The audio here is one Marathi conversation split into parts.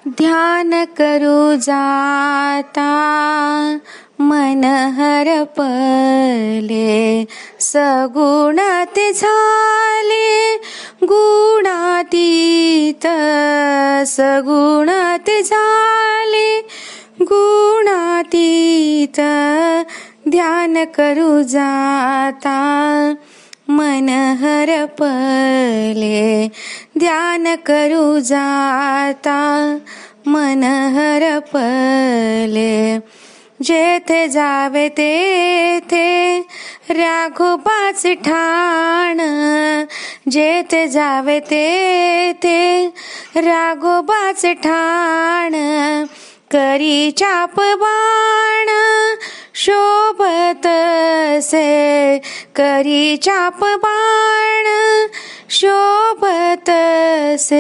ध्यान करू जाता मन हरपले, सगुणात झाले गुणातीत, सगुणात झाले गुणातीत. ध्यान करू जाता मन हरपले, ध्यान करू जाता मन हरपले. जेथे जावे तेथे राघोबाच ठाण, जेथे जावे तेथे राघोबाच ठाण. करी चाप बाण शोभतसे, करी चाप बाण शोभतसे.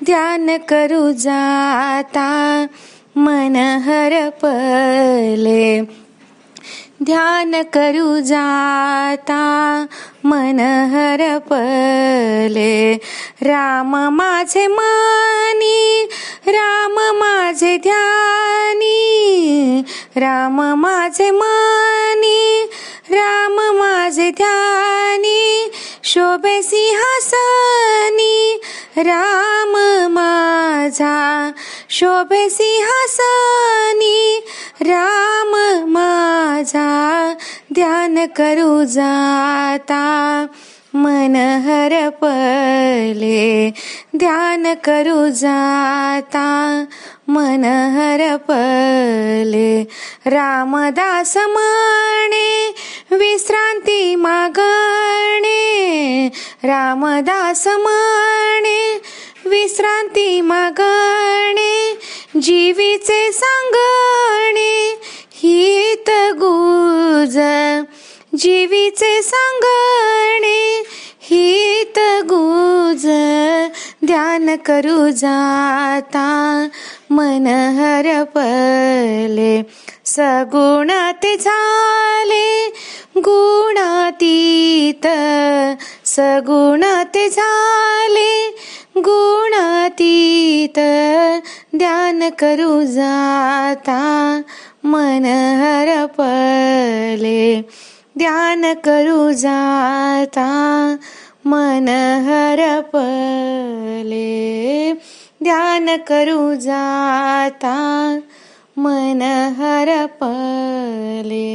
ध्यान करू जाता मन हरपले, ध्यान करू जाता मन हरपले. राम माझे मनी, राम माझे ध्यानी, राम माझे मनी, राम माझे ध्यानी. शोभे सिंहासनी राम माझा, शोभे सिंहासनी राम माझा. ध्यान करू जाता मन हरपले, ध्यान करू जाता मन हरपले. रामदास म्हणे विश्रांती मागणे, रामदास म्हणे विश्रांती मागणे. जीवीचे सांगणे हित गुज, जीवीचे सांगणे हित गुज. ध्यान करू जाता मन हरपले, सगुणात झाले गुणातीत, सगुणात झाले गुणातीत. ध्यान करू जाता मन हरपले, ध्यान करू जाता मन हरपले, ध्यान करू जाता मन हरपले.